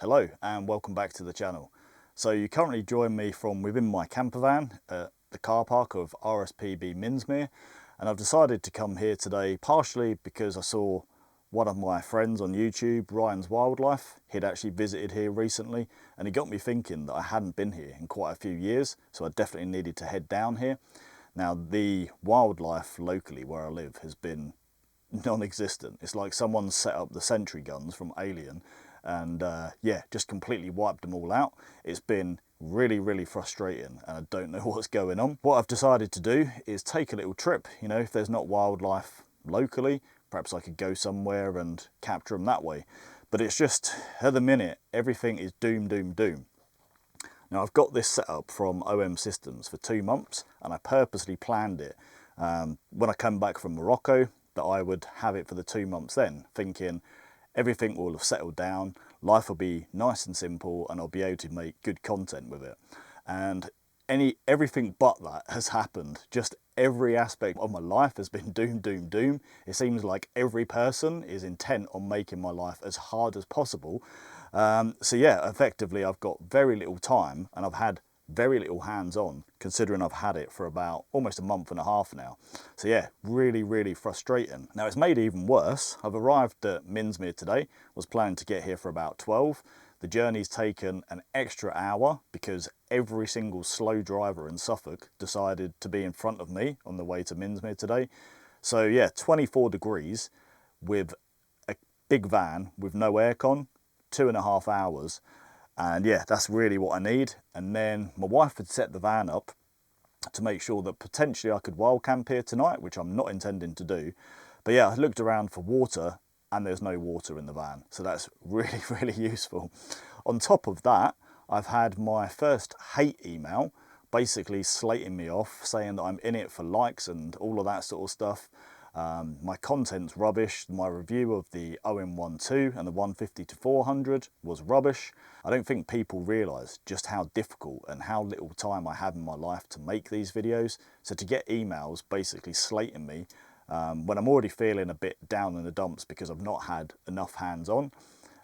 Hello and welcome back to the channel. So you currently join me from within my camper van at the car park of RSPB Minsmere, and I've decided to come here today partially because I saw one of my friends on YouTube, Ryan's Wildlife. He'd actually visited here recently and it got me thinking that I hadn't been here in quite a few years, so I definitely needed to head down here. Now the wildlife locally where I live has been non-existent. It's like someone set up the sentry guns from Alien and yeah, just completely wiped them all out. It's been really frustrating and I don't know what's going on. What I've decided to do is take a little trip. You know, if there's not wildlife locally, perhaps I could go somewhere and capture them that way. But it's just, at the minute, everything is doom. Now I've got this set up from OM Systems for 2 months and I purposely planned it when I come back from Morocco that I would have it for the 2 months then, thinking everything will have settled down, life will be nice and simple and I'll be able to make good content with it. And everything but that has happened. Just every aspect of my life has been doom. It seems like every person is intent on making my life as hard as possible. So yeah, effectively I've got very little time and I've had very little hands-on, considering I've had it for about almost a month and a half now. So yeah, really frustrating. Now it's made even worse. I've arrived at Minsmere today, was planning to get here for about 12. The journey's taken an extra hour because every single slow driver in Suffolk decided to be in front of me on the way to Minsmere today. So yeah, 24 degrees with a big van with no aircon, 2.5 hours. And yeah, that's really what I need. And then my wife had set the van up to make sure that potentially I could wild camp here tonight, which I'm not intending to do. But yeah, I looked around for water and there's no water in the van. So that's really useful. On top of that, I've had my first hate email basically slating me off, saying that I'm in it for likes and all of that sort of stuff. My content's rubbish. My review of the OM-1II and the 150-400 was rubbish. I don't think people realise just how difficult and how little time I have in my life to make these videos. So to get emails basically slating me when I'm already feeling a bit down in the dumps because I've not had enough hands-on,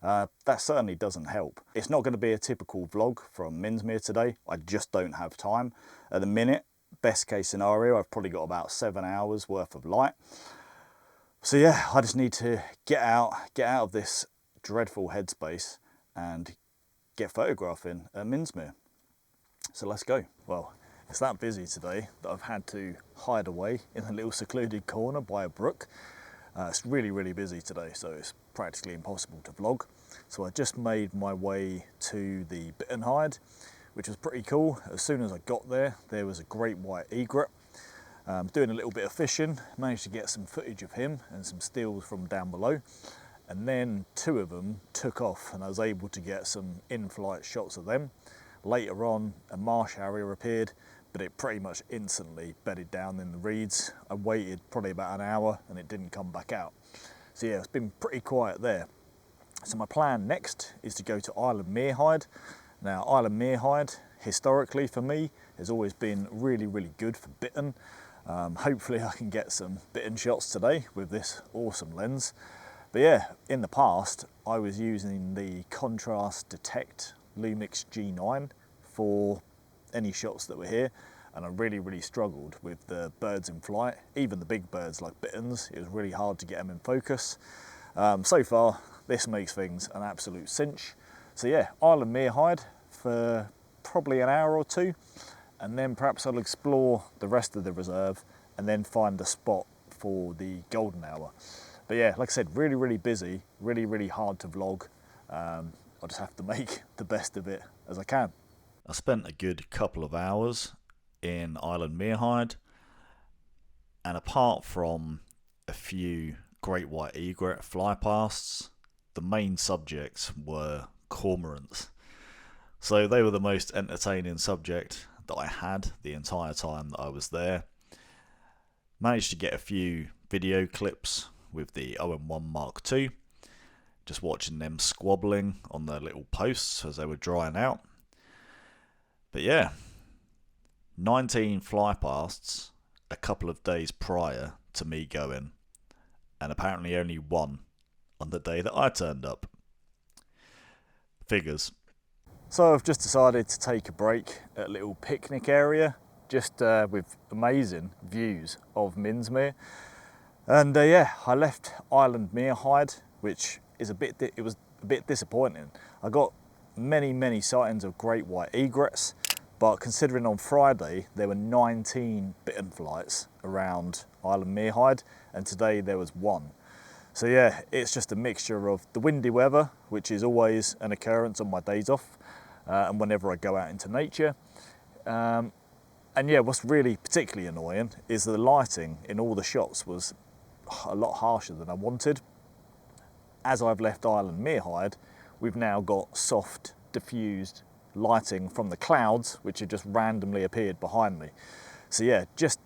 that certainly doesn't help. It's not going to be a typical vlog from Minsmere today. I just don't have time. At the minute, best case scenario, I've probably got about 7 hours worth of light. So yeah, I just need to get out of this dreadful headspace and get photographing at Minsmere. So let's go. Well, it's that busy today that I've had to hide away in a little secluded corner by a brook. It's really busy today, so it's practically impossible to vlog. So I just made my way to the Bittern Hide, which was pretty cool. As soon as I got there, there was a great white egret. Doing a little bit of fishing, managed to get some footage of him and some stills from down below. And then 2 of them took off and I was able to get some in-flight shots of them. Later on, a marsh harrier appeared, but it pretty much instantly bedded down in the reeds. I waited probably about an hour and it didn't come back out. So yeah, it's been pretty quiet there. So my plan next is to go to Isle of Meerhyde. Now, Isle of Meerhyde, historically for me, has always been really good for bittern. Hopefully I can get some bittern shots today with this awesome lens. But yeah, in the past, I was using the Contrast Detect Lumix G9 for any shots that were here. And I really struggled with the birds in flight, even the big birds like bitterns. It was really hard to get them in focus. So far, this makes things an absolute cinch. So yeah, Isle of Meerhyde for probably an hour or 2, and then perhaps I'll explore the rest of the reserve and then find a spot for the golden hour. But yeah, like I said, really busy, really hard to vlog. I'll just have to make the best of it as I can. I spent a good couple of hours in Isle of Meerhyde, and apart from a few great white egret flypasts, the main subjects were cormorants. So they were the most entertaining subject that I had the entire time that I was there. Managed to get a few video clips with the OM-1II, just watching them squabbling on their little posts as they were drying out. But yeah, 19 flypasts a couple of days prior to me going, and apparently only 1 on the day that I turned up. figures. So I've just decided to take a break at a little picnic area, just with amazing views of Minsmere. And yeah, I left Island Meerhide, which is it was a bit disappointing. I got many sightings of great white egrets, but considering on Friday there were 19 bittern flights around Island Meerhide, and today there was 1. So yeah, it's just a mixture of the windy weather, which is always an occurrence on my days off, and whenever I go out into nature. And yeah, what's really particularly annoying is the lighting in all the shots was a lot harsher than I wanted. As I've left Island Meerhide, we've now got soft, diffused lighting from the clouds, which have just randomly appeared behind me. So yeah, just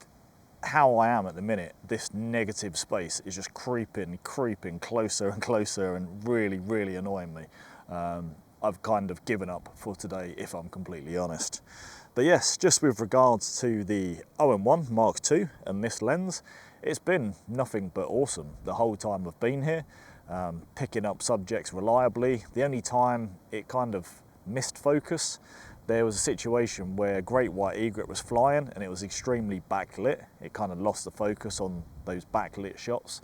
how I am at the minute, this negative space is just creeping closer and closer and really annoying me. I've kind of given up for today, if I'm completely honest. But yes, just with regards to the OM-1II and this lens, it's been nothing but awesome the whole time I've been here, picking up subjects reliably. The only time it kind of missed focus, there was a situation where a great white egret was flying and it was extremely backlit. It kind of lost the focus on those backlit shots.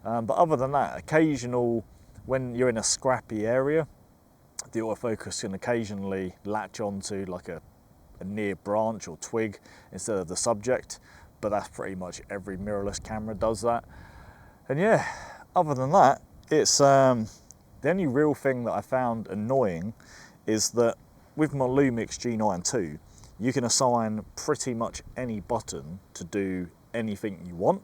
But other than that, occasional, when you're in a scrappy area, the autofocus can occasionally latch onto like a near branch or twig instead of the subject, but that's pretty much every mirrorless camera does that. And yeah, other than that, it's the only real thing that I found annoying is that with my Lumix G9 II, you can assign pretty much any button to do anything you want.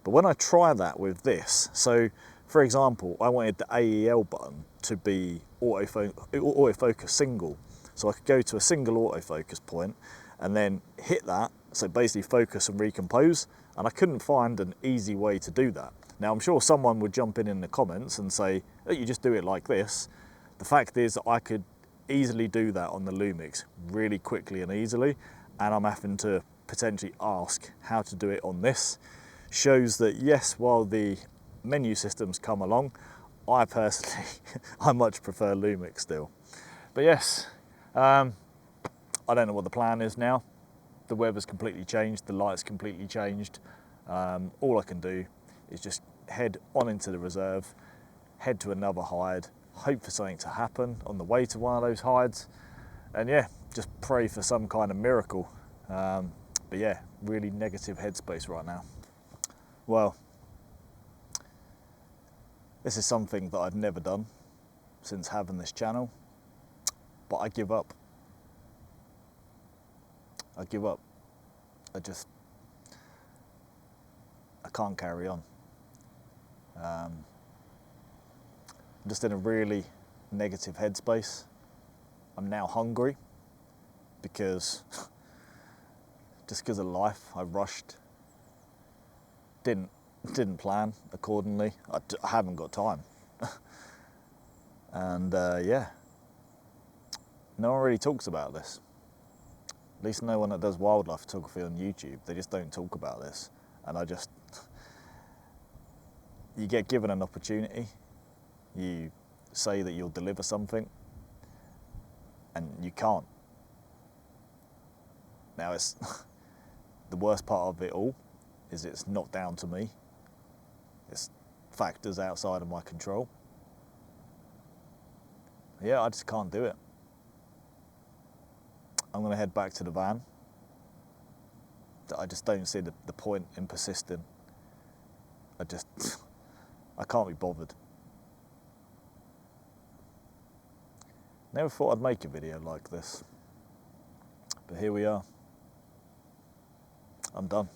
But when I try that with this, so for example, I wanted the AEL button to be autofocus single. So I could go to a single autofocus point and then hit that, so basically focus and recompose, and I couldn't find an easy way to do that. Now I'm sure someone would jump in the comments and say, oh, you just do it like this. The fact is that I could easily do that on the Lumix really quickly and easily, and I'm having to potentially ask how to do it on this. Shows that yes, while the menu systems come along, I personally, I much prefer Lumix still. But yes, I don't know what the plan is now. The weather's completely changed, the light's completely changed. All I can do is just head on into the reserve, head to another hide, hope for something to happen on the way to one of those hides, and yeah, just pray for some kind of miracle. But yeah, really negative headspace right now. Well, this is something that I've never done since having this channel, but I give up. I give up. I can't carry on. I'm just in a really negative headspace. I'm now hungry because just because of life, I rushed, didn't plan accordingly. I haven't got time. And yeah, no one really talks about this. At least no one that does wildlife photography on YouTube, they just don't talk about this. And you get given an opportunity, you say that you'll deliver something, and you can't. Now it's, the worst part of it all is it's not down to me. It's factors outside of my control. Yeah, I just can't do it. I'm going to head back to the van. I just don't see the point in persisting. I can't be bothered. Never thought I'd make a video like this, but here we are. I'm done.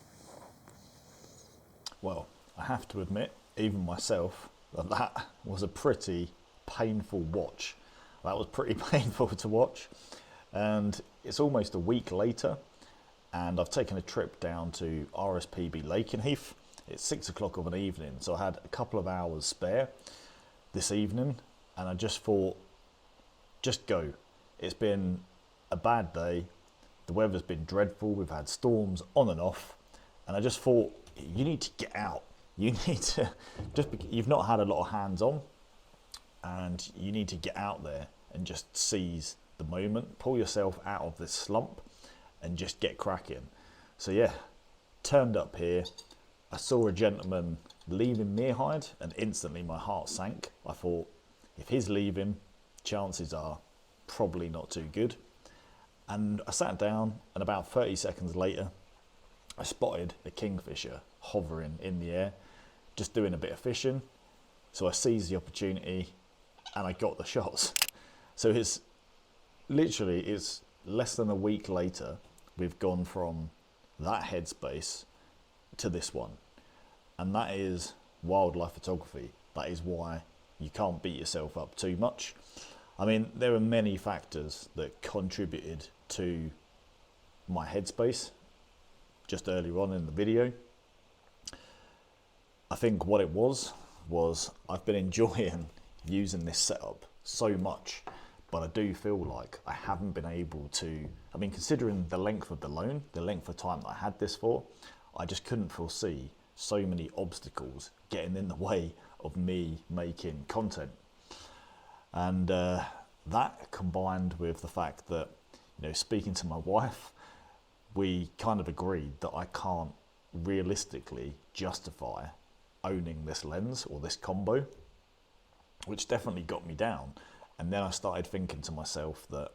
Well, I have to admit, even myself, that was a pretty painful watch. That was pretty painful to watch. And it's almost a week later, and I've taken a trip down to RSPB Lakenheath. It's 6 o'clock of an evening, so I had a couple of hours spare this evening, and I just thought, just go. It's been a bad day. The weather's been dreadful. We've had storms on and off, and I just thought, you need to get out. You need to, you've not had a lot of hands-on, and you need to get out there and just seize the moment, pull yourself out of this slump and just get cracking. So yeah, turned up here, I saw a gentleman leaving Meerhyde and instantly my heart sank. I thought, if he's leaving, chances are probably not too good. And I sat down, and about 30 seconds later I spotted a kingfisher hovering in the air, just doing a bit of fishing. So I seized the opportunity and I got the shots. So it's less than a week later, we've gone from that headspace to this one. And that is wildlife photography. That is why you can't beat yourself up too much. I mean, there are many factors that contributed to my headspace just earlier on in the video. I think what it was I've been enjoying using this setup so much, but I do feel like I haven't been able to, I mean, considering the length of the loan, the length of time that I had this for, I just couldn't foresee so many obstacles getting in the way of me making content. And that combined with the fact that, you know, speaking to my wife, we kind of agreed that I can't realistically justify owning this lens or this combo, which definitely got me down. And then I started thinking to myself that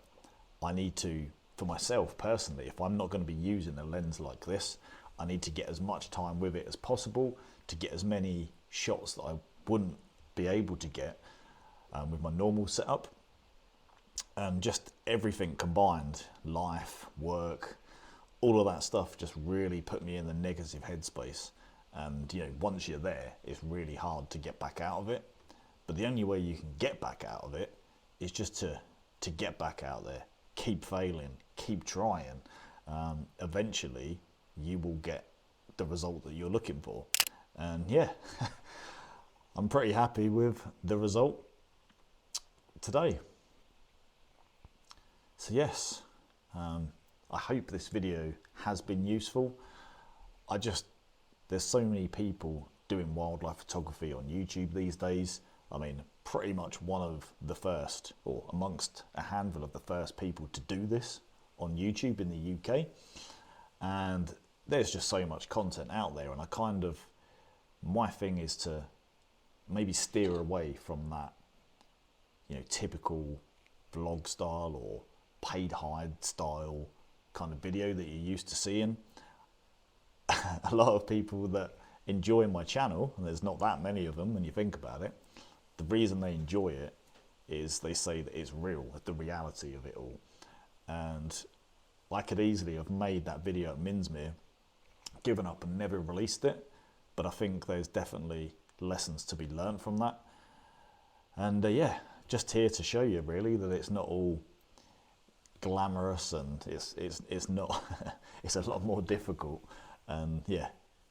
I need to, for myself personally, if I'm not going to be using a lens like this, I need to get as much time with it as possible to get as many shots that I wouldn't be able to get with my normal setup. And just everything combined, life, work, all of that stuff just really put me in the negative headspace. And, you know, once you're there, it's really hard to get back out of it. But the only way you can get back out of it is just to get back out there, keep failing, keep trying. Eventually, you will get the result that you're looking for. And yeah, I'm pretty happy with the result today. So yes, I hope this video has been useful. There's so many people doing wildlife photography on YouTube these days. I mean, pretty much one of the first, or amongst a handful of the first people to do this on YouTube in the UK. And there's just so much content out there, and my thing is to maybe steer away from that, you know, typical vlog style or paid hide style kind of video that you're used to seeing. A lot of people that enjoy my channel, and there's not that many of them when you think about it, the reason they enjoy it is they say that it's real, the reality of it all. And I could easily have made that video at Minsmere, given up and never released it, but I think there's definitely lessons to be learned from that. And yeah, just here to show you really that it's not all glamorous, and it's not it's a lot more difficult. And yeah,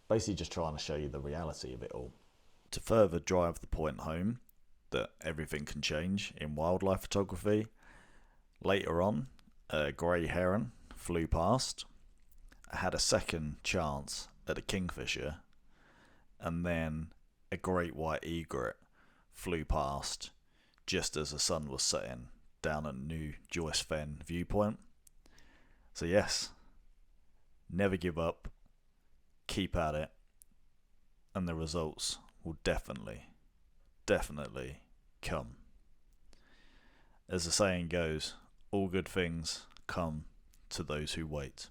basically just trying to show you the reality of it all. To further drive the point home that everything can change in wildlife photography, later on a grey heron flew past. I had a second chance at a kingfisher, and then a great white egret flew past just as the sun was setting down at New Joyce Fen viewpoint. So yes, never give up, keep at it, and the results will definitely come. As the saying goes, all good things come to those who wait.